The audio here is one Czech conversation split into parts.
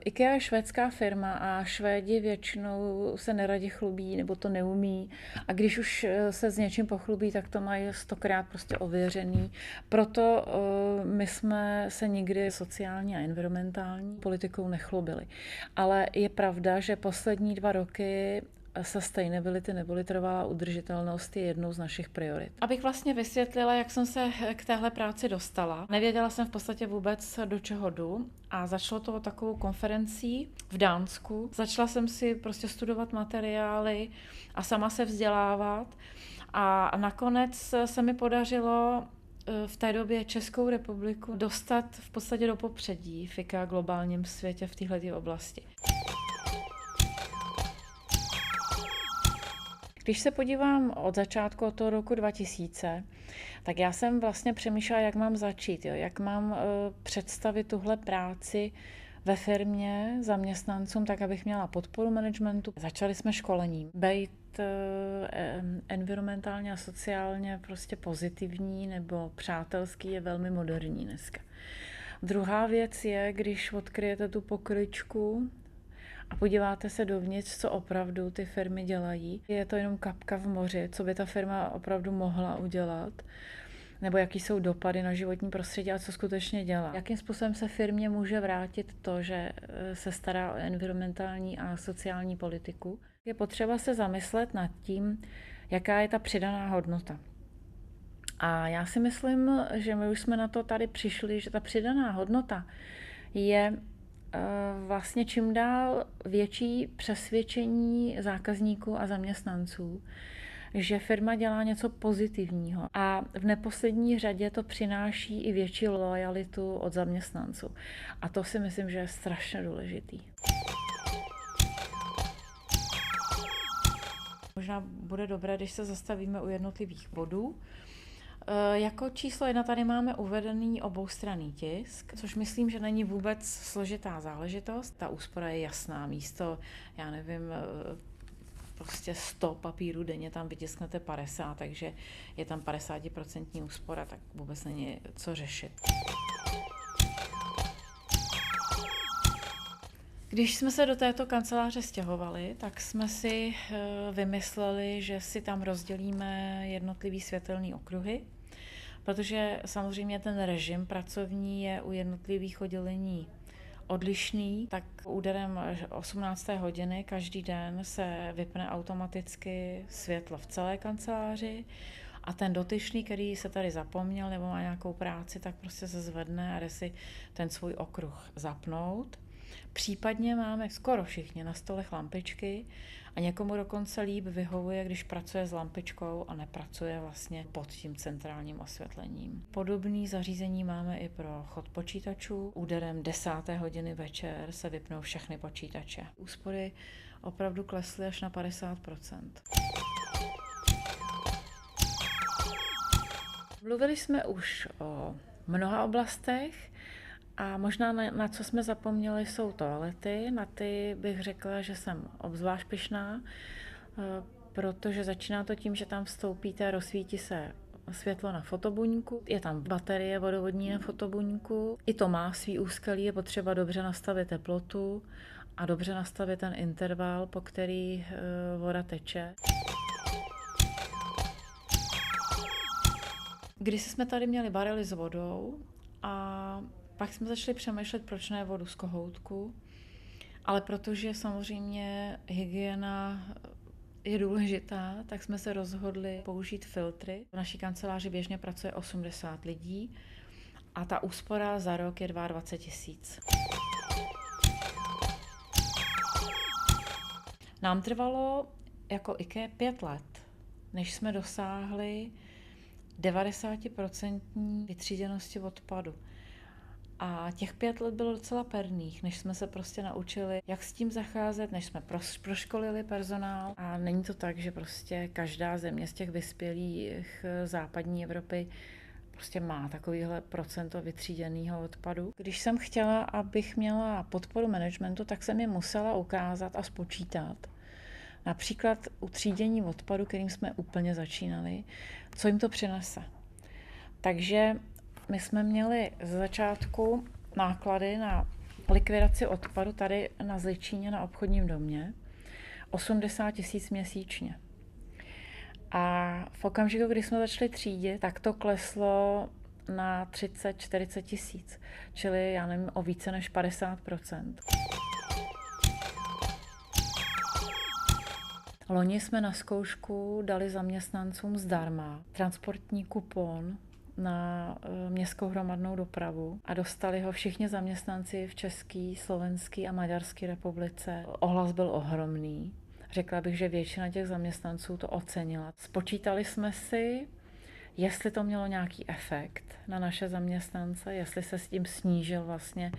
IKEA je švédská firma a Švédi většinou se neradi chlubí nebo to neumí. A když už se s něčím pochlubí, tak to mají 100krát prostě ověřený. Proto my jsme se nikdy sociální a environmentální politikou nechlubili. Ale je pravda, že poslední 2 roky sustainability neboli trvalá udržitelnost je jednou z našich priorit. Abych vlastně vysvětlila, jak jsem se k téhle práci dostala. Nevěděla jsem v podstatě vůbec, do čeho jdu a začalo to takovou konferencí v Dánsku. Začala jsem si prostě studovat materiály a sama se vzdělávat a nakonec se mi podařilo v té době Českou republiku dostat v podstatě do popředí v IKEA globálním světě v této oblasti. Když se podívám od začátku, od toho roku 2000, tak já jsem vlastně přemýšlela, jak mám začít, jak mám představit tuhle práci ve firmě zaměstnancům, tak abych měla podporu managementu. Začali jsme školením. Být environmentálně a sociálně prostě pozitivní nebo přátelský je velmi moderní dneska. Druhá věc je, když odkryjete tu pokryčku a podíváte se dovnitř, co opravdu ty firmy dělají. Je to jenom kapka v moři, co by ta firma opravdu mohla udělat, nebo jaký jsou dopady na životní prostředí a co skutečně dělá. Jakým způsobem se firmě může vrátit to, že se stará o environmentální a sociální politiku. Je potřeba se zamyslet nad tím, jaká je ta přidaná hodnota. A já si myslím, že my už jsme na to tady přišli, že ta přidaná hodnota je vlastně čím dál větší přesvědčení zákazníků a zaměstnanců, že firma dělá něco pozitivního a v neposlední řadě to přináší i větší lojalitu od zaměstnanců. A to si myslím, že je strašně důležitý. Možná bude dobré, když se zastavíme u jednotlivých bodů. Jako číslo 1 tady máme uvedený oboustranný tisk, což myslím, že není vůbec složitá záležitost. Ta úspora je jasná, místo, já nevím, prostě 100 papírů denně tam vytisknete 50, takže je tam 50% úspora, tak vůbec není co řešit. Když jsme se do této kanceláře stěhovali, tak jsme si vymysleli, že si tam rozdělíme jednotlivý světelný okruhy, protože samozřejmě ten režim pracovní je u jednotlivých oddělení odlišný, tak úderem 18. hodiny každý den se vypne automaticky světlo v celé kanceláři a ten dotyčný, který se tady zapomněl nebo má nějakou práci, tak prostě se zvedne a jde si ten svůj okruh zapnout. Případně máme skoro všichni na stolech lampičky a někomu dokonce líp vyhovuje, když pracuje s lampičkou a nepracuje vlastně pod tím centrálním osvětlením. Podobné zařízení máme i pro chod počítačů. Úderem 10. hodiny večer se vypnou všechny počítače. Úspory opravdu klesly až na 50%. Mluvili jsme už o mnoha oblastech, a možná na co jsme zapomněli, jsou toalety. Na ty bych řekla, že jsem obzvlášť pyšná, protože začíná to tím, že tam vstoupíte a rozsvítí se světlo na fotobuňku. Je tam baterie vodovodní na fotobuňku. I to má svý úskalí, je potřeba dobře nastavit teplotu a dobře nastavit ten interval, po který voda teče. Když jsme tady měli barely s vodou a pak jsme začali přemýšlet, proč ne vodu z kohoutku, ale protože samozřejmě hygiena je důležitá, tak jsme se rozhodli použít filtry. V naší kanceláři běžně pracuje 80 lidí a ta úspora za rok je 22 000. Nám trvalo jako IKEA 5 let, než jsme dosáhli 90% vytříděnosti odpadu. A těch 5 let bylo docela perných, než jsme se prostě naučili, jak s tím zacházet, než jsme proškolili personál. A není to tak, že prostě každá země z těch vyspělých západní Evropy prostě má takovýhle procento vytříděného odpadu. Když jsem chtěla, abych měla podporu managementu, tak jsem je musela ukázat a spočítat. Například u třídění odpadu, kterým jsme úplně začínali, co jim to přinese. Takže my jsme měli ze začátku náklady na likvidaci odpadu tady na Zličíně na obchodním domě 80 000 měsíčně. A v okamžiku, kdy jsme začali třídit, tak to kleslo na 30-40 tisíc, čili já nevím, o více než 50%. Loni jsme na zkoušku dali zaměstnancům zdarma transportní kupon na městskou hromadnou dopravu a dostali ho všichni zaměstnanci v České, Slovenské a Maďarské republice. Ohlas byl ohromný. Řekla bych, že většina těch zaměstnanců to ocenila. Spočítali jsme si, jestli to mělo nějaký efekt na naše zaměstnance, jestli se s tím snížil vlastně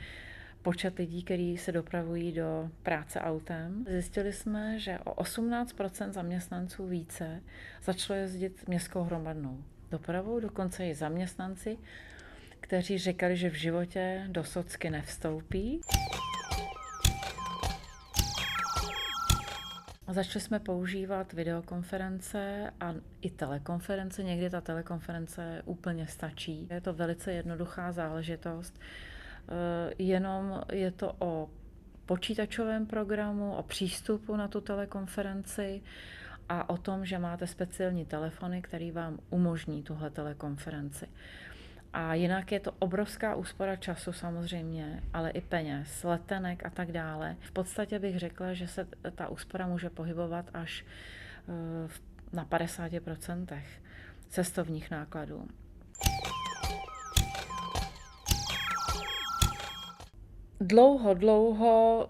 počet lidí, kteří se dopravují do práce autem. Zjistili jsme, že o 18% zaměstnanců více začalo jezdit městskou hromadnou dopravou, dokonce i zaměstnanci, kteří říkali, že v životě do socky nevstoupí. Začali jsme používat videokonference a i telekonference. Někdy ta telekonference úplně stačí. Je to velice jednoduchá záležitost. Jenom je to o počítačovém programu, o přístupu na tu telekonferenci a o tom, že máte speciální telefony, který vám umožní tuhle telekonferenci. A jinak je to obrovská úspora času samozřejmě, ale i peněz, letenek a tak dále. V podstatě bych řekla, že se ta úspora může pohybovat až na 50% cestovních nákladů. Dlouho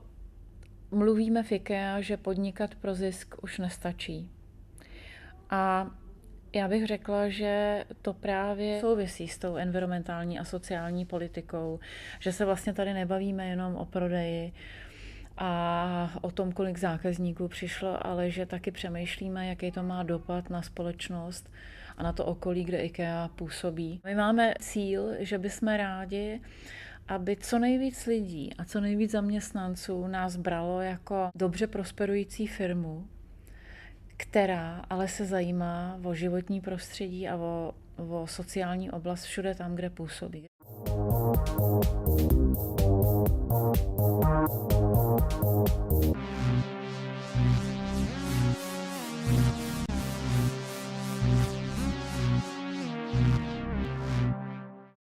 mluvíme v IKEA, že podnikat pro zisk už nestačí. A já bych řekla, že to právě souvisí s tou environmentální a sociální politikou, že se vlastně tady nebavíme jenom o prodeji a o tom, kolik zákazníků přišlo, ale že taky přemýšlíme, jaký to má dopad na společnost a na to okolí, kde IKEA působí. My máme cíl, že bychom rádi, aby co nejvíc lidí a co nejvíc zaměstnanců nás bralo jako dobře prosperující firmu, která ale se zajímá o životní prostředí a o sociální oblast všude tam, kde působí.